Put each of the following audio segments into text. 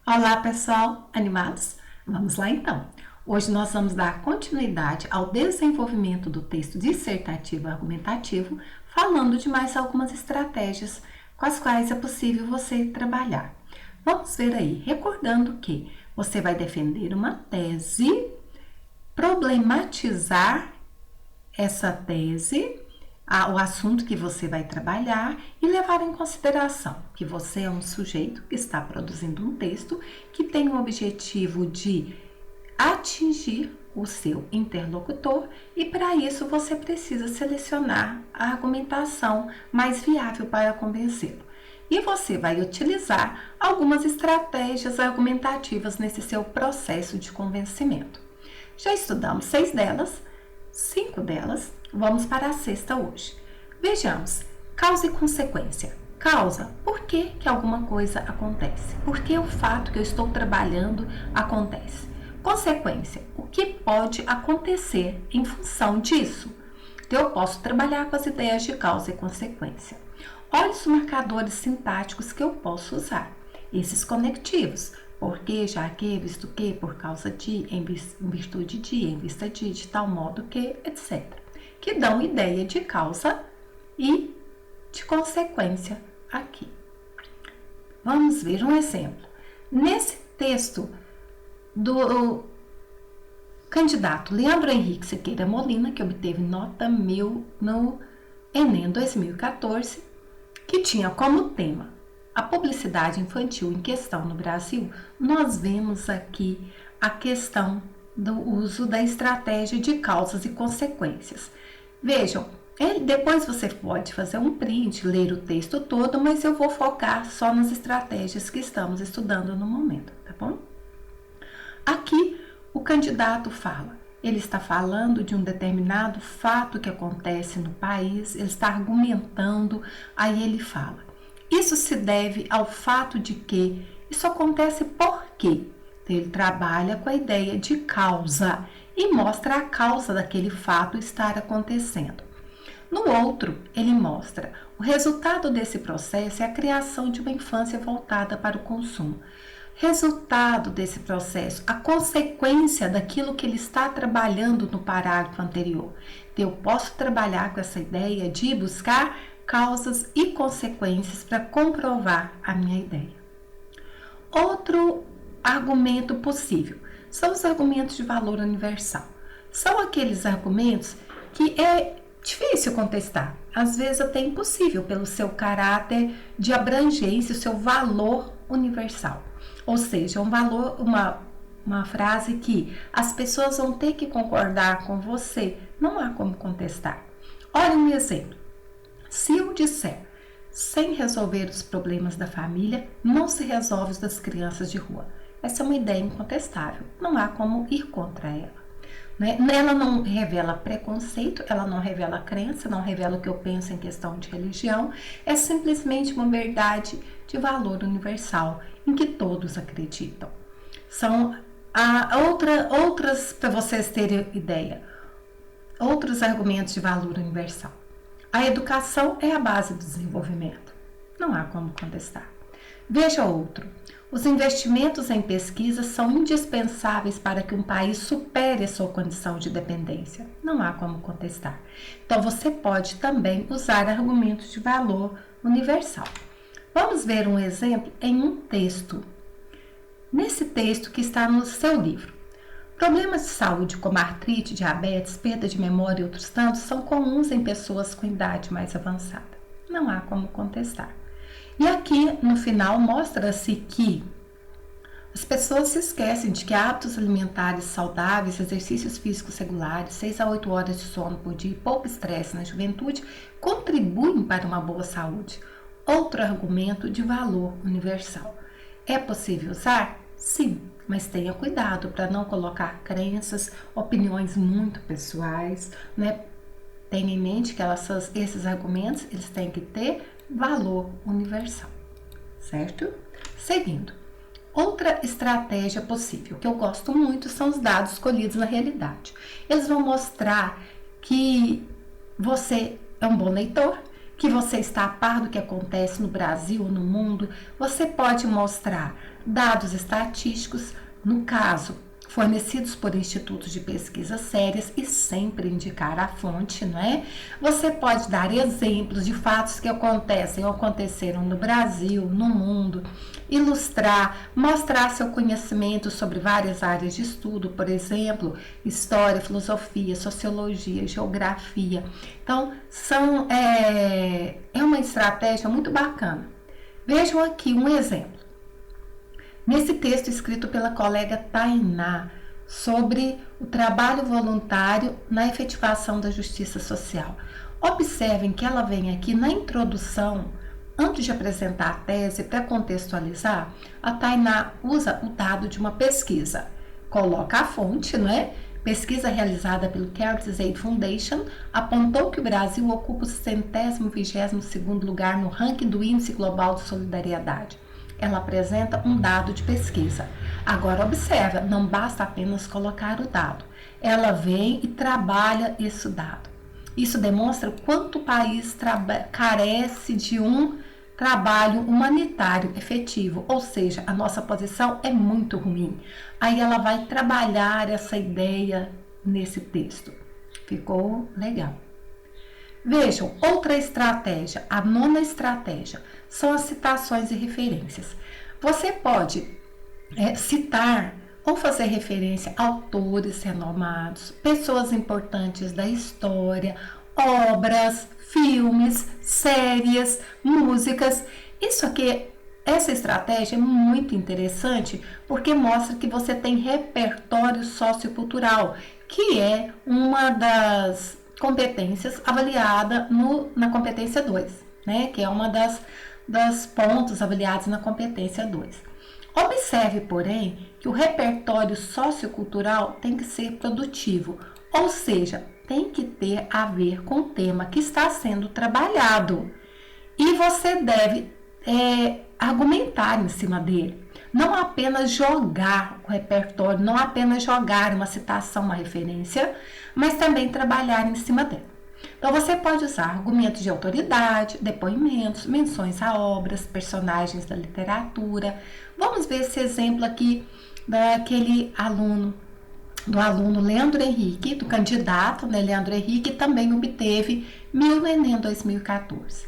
Olá, pessoal, animados? Vamos lá então. Hoje nós vamos dar continuidade ao desenvolvimento do texto dissertativo argumentativo, falando de mais algumas estratégias com as quais é possível você trabalhar. Vamos ver aí, recordando que você vai defender uma tese, problematizar essa tese, o assunto que você vai trabalhar e levar em consideração que você é um sujeito que está produzindo um texto que tem o objetivo de atingir o seu interlocutor e para isso você precisa selecionar a argumentação mais viável para convencê-lo. E você vai utilizar algumas estratégias argumentativas nesse seu processo de convencimento. Já estudamos 6 delas, 5 delas, vamos para a sexta hoje. Vejamos, causa e consequência. Causa, por que alguma coisa acontece? Por que o fato que eu estou trabalhando acontece? Consequência, o que pode acontecer em função disso? Então, eu posso trabalhar com as ideias de causa e consequência. Olha os marcadores sintáticos que eu posso usar. Esses conectivos. Porque, já que, visto que, por causa de, em virtude de, em vista de tal modo que, etc. Que dão ideia de causa e de consequência aqui. Vamos ver um exemplo. Nesse texto do candidato Leandro Henrique Siqueira Molina, que obteve nota 1000 no Enem 2014, que tinha como tema a publicidade infantil em questão no Brasil, nós vemos aqui a questão do uso da estratégia de causas e consequências. Vejam, depois você pode fazer um print, ler o texto todo, mas eu vou focar só nas estratégias que estamos estudando no momento, tá bom? Aqui, o candidato fala, ele está falando de um determinado fato que acontece no país, ele está argumentando, aí ele fala. Isso se deve ao fato de que isso acontece por quê? Então, ele trabalha com a ideia de causa e mostra a causa daquele fato estar acontecendo. No outro, ele mostra o resultado desse processo é a criação de uma infância voltada para o consumo. Resultado desse processo, a consequência daquilo que ele está trabalhando no parágrafo anterior. Então, eu posso trabalhar com essa ideia de buscar causas e consequências para comprovar a minha ideia. Outro argumento possível são os argumentos de valor universal. São aqueles argumentos que é difícil contestar, às vezes até impossível pelo seu caráter de abrangência, o seu valor universal. Ou seja, um valor, uma frase que as pessoas vão ter que concordar com você, não há como contestar. Olha um exemplo. Se eu disser, sem resolver os problemas da família, não se resolve os das crianças de rua. Essa é uma ideia incontestável, não há como ir contra ela. Né? Ela não revela preconceito, ela não revela crença, não revela o que eu penso em questão de religião, é simplesmente uma verdade de valor universal, em que todos acreditam. São outras, para vocês terem ideia, outros argumentos de valor universal. A educação é a base do desenvolvimento. Não há como contestar. Veja outro. Os investimentos em pesquisa são indispensáveis para que um país supere a sua condição de dependência. Não há como contestar. Então, você pode também usar argumentos de valor universal. Vamos ver um exemplo em um texto. Nesse texto que está no seu livro. Problemas de saúde como artrite, diabetes, perda de memória e outros tantos são comuns em pessoas com idade mais avançada. Não há como contestar. E aqui no final mostra-se que as pessoas se esquecem de que hábitos alimentares saudáveis, exercícios físicos regulares, 6 a 8 horas de sono por dia e pouco estresse na juventude contribuem para uma boa saúde. Outro argumento de valor universal. É possível usar? Sim. Mas tenha cuidado para não colocar crenças, opiniões muito pessoais, né? Tenha em mente que esses argumentos eles têm que ter valor universal, certo? Seguindo, outra estratégia possível que eu gosto muito são os dados colhidos na realidade. Eles vão mostrar que você é um bom leitor, que você está a par do que acontece no Brasil ou no mundo. Você pode mostrar dados estatísticos, no caso, fornecidos por institutos de pesquisa sérias e sempre indicar a fonte, não é? Você pode dar exemplos de fatos que acontecem ou aconteceram no Brasil, no mundo, ilustrar, mostrar seu conhecimento sobre várias áreas de estudo, por exemplo, história, filosofia, sociologia, geografia. Então, é uma estratégia muito bacana. Vejam aqui um exemplo. Nesse texto escrito pela colega Tainá sobre o trabalho voluntário na efetivação da justiça social. Observem que ela vem aqui na introdução, antes de apresentar a tese, para contextualizar, a Tainá usa o dado de uma pesquisa. Coloca a fonte, não é? Pesquisa realizada pelo Charities Aid Foundation apontou que o Brasil ocupa o 122º lugar no ranking do Índice Global de Solidariedade. Ela apresenta um dado de pesquisa. Agora observa, não basta apenas colocar o dado. Ela vem e trabalha esse dado. Isso demonstra o quanto o país carece de um trabalho humanitário efetivo, ou seja, a nossa posição é muito ruim. Aí ela vai trabalhar essa ideia nesse texto. Ficou legal. Vejam, outra estratégia, a 9ª estratégia, são as citações e referências. Você pode citar ou fazer referência a autores renomados, pessoas importantes da história, obras, filmes, séries, músicas. Essa estratégia é muito interessante porque mostra que você tem repertório sociocultural, que é uma das competências avaliada na competência 2, né? Que é uma das pontos avaliados na competência 2. Observe, porém, que o repertório sociocultural tem que ser produtivo, ou seja, tem que ter a ver com o tema que está sendo trabalhado. E você deve argumentar em cima dele. Não apenas jogar o repertório, não apenas jogar uma citação, uma referência, mas também trabalhar em cima dela. Então, você pode usar argumentos de autoridade, depoimentos, menções a obras, personagens da literatura. Vamos ver esse exemplo aqui do aluno Leandro Henrique, do candidato, né, Leandro Henrique, que também obteve 1000 no Enem 2014.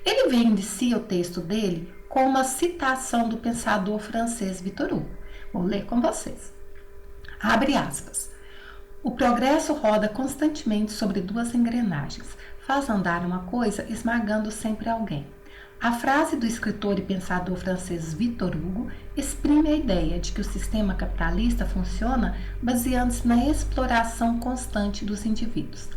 Ele vem inicia o texto dele com uma citação do pensador francês Victor Hugo. Vou ler com vocês. Abre aspas. O progresso roda constantemente sobre 2 engrenagens. Faz andar uma coisa esmagando sempre alguém. A frase do escritor e pensador francês Victor Hugo exprime a ideia de que o sistema capitalista funciona baseando-se na exploração constante dos indivíduos.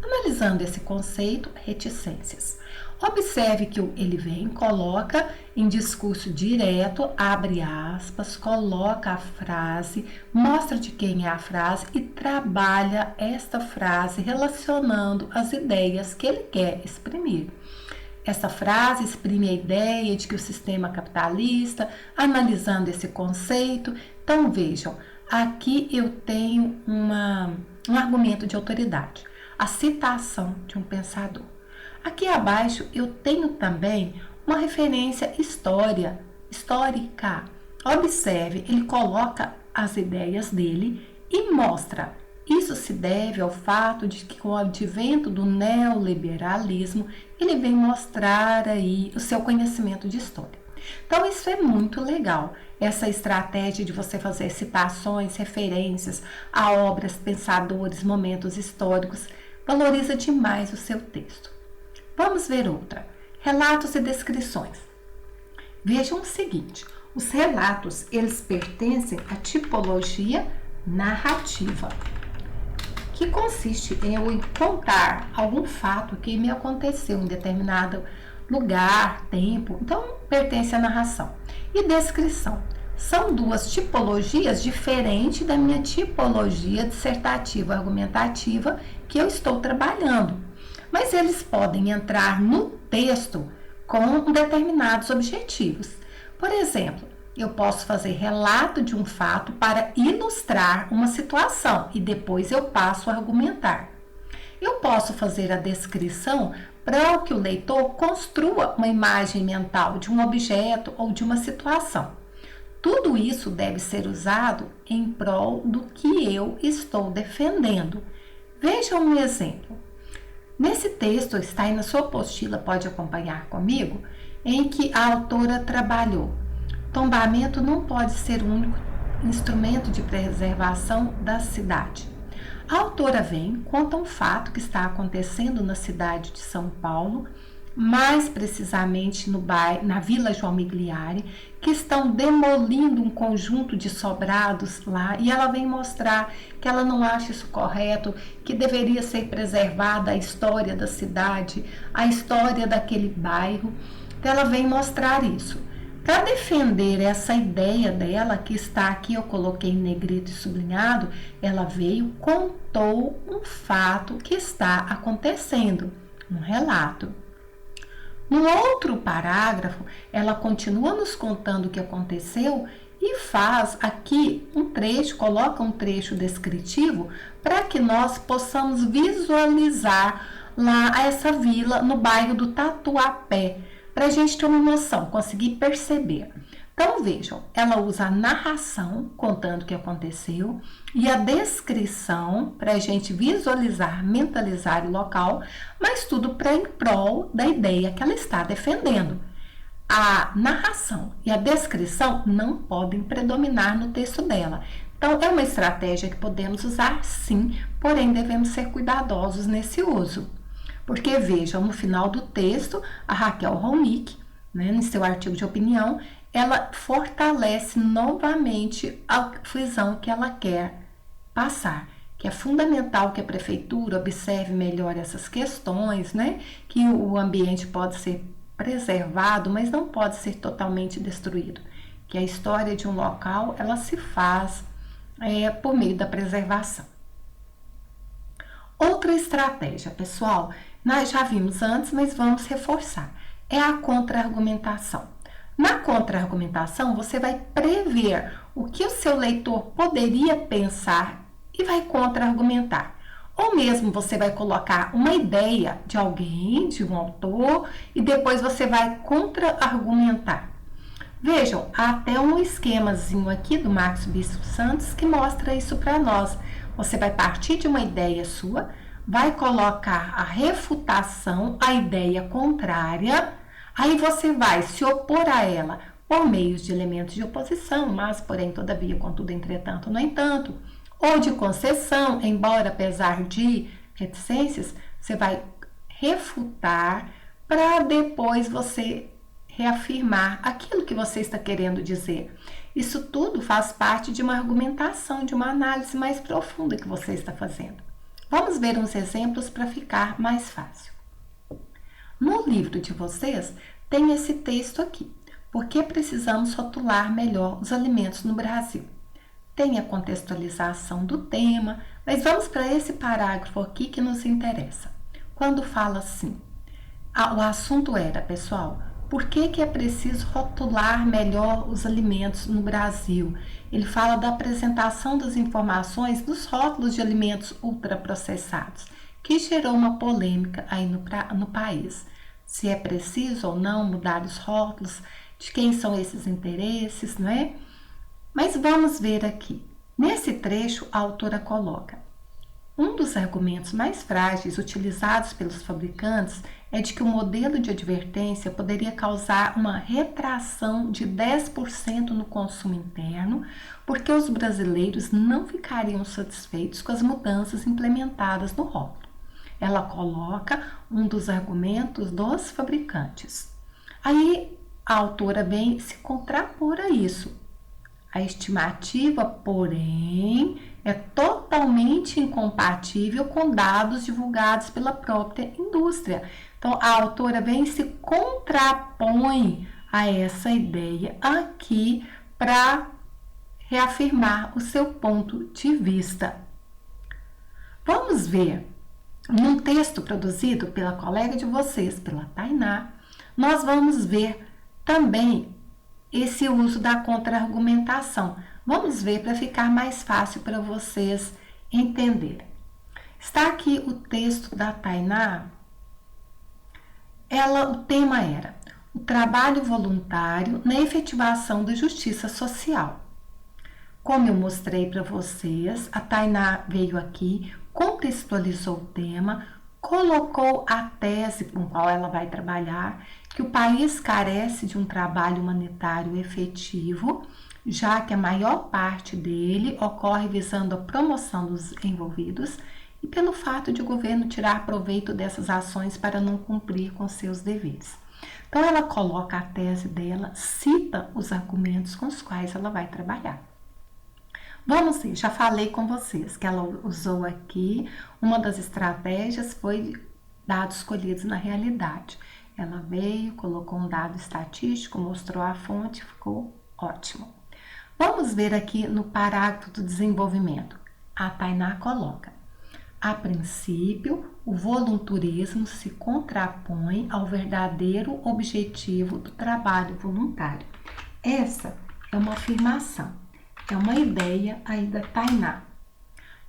Analisando esse conceito, reticências. Observe que ele coloca em discurso direto, abre aspas, coloca a frase, mostra de quem é a frase e trabalha esta frase relacionando as ideias que ele quer exprimir. Essa frase exprime a ideia de que o sistema capitalista, analisando esse conceito. Então, vejam, aqui eu tenho um argumento de autoridade, a citação de um pensador. Aqui abaixo eu tenho também uma referência histórica. Observe, ele coloca as ideias dele e mostra. Isso se deve ao fato de que com o advento do neoliberalismo, ele vem mostrar aí o seu conhecimento de história. Então isso é muito legal, essa estratégia de você fazer citações, referências a obras, pensadores, momentos históricos, valoriza demais o seu texto. Vamos ver outra. Relatos e descrições. Vejam o seguinte, os relatos, eles pertencem à tipologia narrativa, que consiste em eu contar algum fato que me aconteceu em determinado lugar, tempo, então pertence à narração. E descrição. São 2 tipologias diferentes da minha tipologia dissertativa argumentativa que eu estou trabalhando. Mas eles podem entrar no texto com determinados objetivos. Por exemplo, eu posso fazer relato de um fato para ilustrar uma situação e depois eu passo a argumentar. Eu posso fazer a descrição para que o leitor construa uma imagem mental de um objeto ou de uma situação. Tudo isso deve ser usado em prol do que eu estou defendendo. Veja um exemplo. Nesse texto, está aí na sua apostila, pode acompanhar comigo, em que a autora trabalhou. Tombamento não pode ser o único instrumento de preservação da cidade. A autora conta um fato que está acontecendo na cidade de São Paulo, mais precisamente na Vila João Migliari, que estão demolindo um conjunto de sobrados lá, e ela vem mostrar que ela não acha isso correto, que deveria ser preservada a história da cidade, a história daquele bairro. Então ela vem mostrar isso. Para defender essa ideia dela, que está aqui, eu coloquei em negrito e sublinhado, ela contou um fato que está acontecendo, um relato. No outro parágrafo, ela continua nos contando o que aconteceu e faz aqui coloca um trecho descritivo para que nós possamos visualizar lá essa vila no bairro do Tatuapé, para a gente ter uma noção, conseguir perceber. Então vejam, ela usa a narração contando o que aconteceu e a descrição para a gente visualizar, mentalizar o local, mas tudo para em prol da ideia que ela está defendendo. A narração e a descrição não podem predominar no texto dela. Então é uma estratégia que podemos usar sim, porém devemos ser cuidadosos nesse uso. Porque vejam, no final do texto, a Raquel Ronick, no seu artigo de opinião, ela fortalece novamente a visão que ela quer passar, que é fundamental que a prefeitura observe melhor essas questões, que o ambiente pode ser preservado, mas não pode ser totalmente destruído, que a história de um local ela se faz por meio da preservação. Outra estratégia, pessoal, nós já vimos antes, mas vamos reforçar, é a contra-argumentação. Na contra-argumentação, você vai prever o que o seu leitor poderia pensar e vai contra-argumentar. Ou mesmo você vai colocar uma ideia de alguém, de um autor, e depois você vai contra-argumentar. Vejam, há até um esquemazinho aqui do Marcos Bispo Santos que mostra isso para nós. Você vai partir de uma ideia sua, vai colocar a refutação, a ideia contrária, aí você vai se opor a ela por meio de elementos de oposição, mas, porém, todavia, contudo, entretanto, no entanto, ou de concessão, embora, apesar de reticências, você vai refutar para depois você reafirmar aquilo que você está querendo dizer. Isso tudo faz parte de uma argumentação, de uma análise mais profunda que você está fazendo. Vamos ver uns exemplos para ficar mais fácil. No livro de vocês tem esse texto aqui. Por que precisamos rotular melhor os alimentos no Brasil? Tem a contextualização do tema, mas vamos para esse parágrafo aqui que nos interessa. Quando fala assim, o assunto era, pessoal, por que é preciso rotular melhor os alimentos no Brasil? Ele fala da apresentação das informações dos rótulos de alimentos ultraprocessados, que gerou uma polêmica aí no país. Se é preciso ou não mudar os rótulos, de quem são esses interesses, não é? Mas vamos ver aqui. Nesse trecho, a autora coloca: um dos argumentos mais frágeis utilizados pelos fabricantes é de que o modelo de advertência poderia causar uma retração de 10% no consumo interno, porque os brasileiros não ficariam satisfeitos com as mudanças implementadas no rótulo. Ela coloca um dos argumentos dos fabricantes. Aí a autora vem se contrapor a isso. A estimativa, porém, é totalmente incompatível com dados divulgados pela própria indústria. Então, a autora vem e se contrapõe a essa ideia aqui para reafirmar o seu ponto de vista. Vamos ver, num texto produzido pela colega de vocês, pela Tainá, nós vamos ver também esse uso da contra-argumentação. Vamos ver para ficar mais fácil para vocês entenderem. Está aqui o texto da Tainá O tema era o trabalho voluntário na efetivação da justiça social. Como eu mostrei para vocês, a Tainá veio aqui, contextualizou o tema, colocou a tese com qual ela vai trabalhar, que o país carece de um trabalho humanitário efetivo, já que a maior parte dele ocorre visando a promoção dos envolvidos e pelo fato de o governo tirar proveito dessas ações para não cumprir com seus deveres. Então, ela coloca a tese dela, cita os argumentos com os quais ela vai trabalhar. Vamos ver, já falei com vocês que ela usou aqui, uma das estratégias foi dados escolhidos na realidade. Ela veio, colocou um dado estatístico, mostrou a fonte, ficou ótimo. Vamos ver aqui no parágrafo do desenvolvimento. A Tainá coloca: a princípio, o voluntarismo se contrapõe ao verdadeiro objetivo do trabalho voluntário. Essa é uma afirmação. É uma ideia aí da Tainá.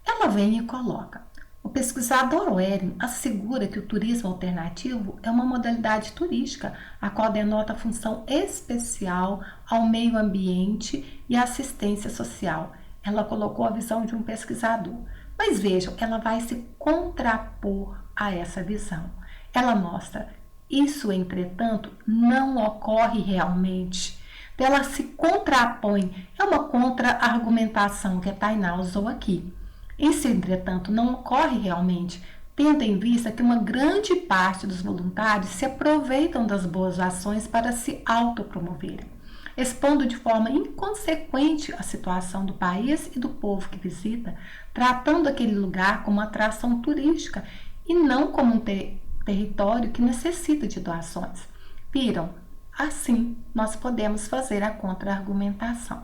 Ela vem e coloca: o pesquisador Wering assegura que o turismo alternativo é uma modalidade turística, a qual denota função especial ao meio ambiente e assistência social. Ela colocou a visão de um pesquisador. Mas vejam, ela vai se contrapor a essa visão. Ela mostra: isso, entretanto, não ocorre realmente. Ela se contrapõe, é uma contra-argumentação que a Tainá usou aqui. Isso, entretanto, não ocorre realmente, tendo em vista que uma grande parte dos voluntários se aproveitam das boas ações para se autopromoverem, expondo de forma inconsequente a situação do país e do povo que visita, tratando aquele lugar como atração turística e não como um território que necessita de doações. Viram? Assim, nós podemos fazer a contra-argumentação.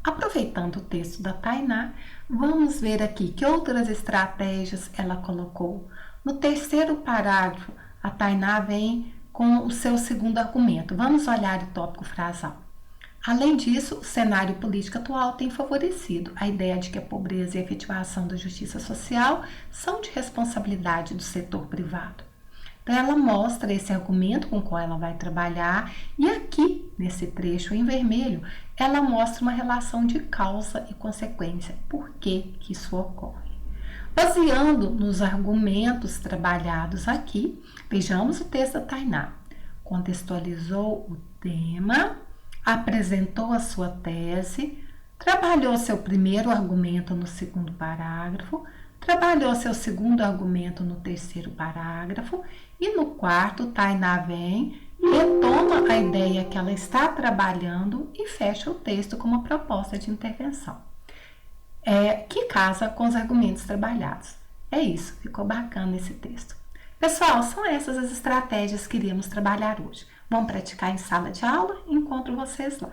Aproveitando o texto da Tainá, vamos ver aqui que outras estratégias ela colocou. No terceiro parágrafo, a Tainá vem com o seu segundo argumento. Vamos olhar o tópico frasal. Além disso, o cenário político atual tem favorecido a ideia de que a pobreza e a efetivação da justiça social são de responsabilidade do setor privado. Então, ela mostra esse argumento com o qual ela vai trabalhar e aqui, nesse trecho em vermelho, ela mostra uma relação de causa e consequência. Por que isso ocorre? Baseando nos argumentos trabalhados aqui, vejamos o texto da Tainá. Contextualizou o tema, apresentou a sua tese, trabalhou seu primeiro argumento no segundo parágrafo, trabalhou seu segundo argumento no terceiro parágrafo e no quarto, Tainá vem, retoma a ideia que ela está trabalhando e fecha o texto com uma proposta de intervenção, que casa com os argumentos trabalhados. É isso, ficou bacana esse texto. Pessoal, são essas as estratégias que iremos trabalhar hoje. Vamos praticar em sala de aula e encontro vocês lá.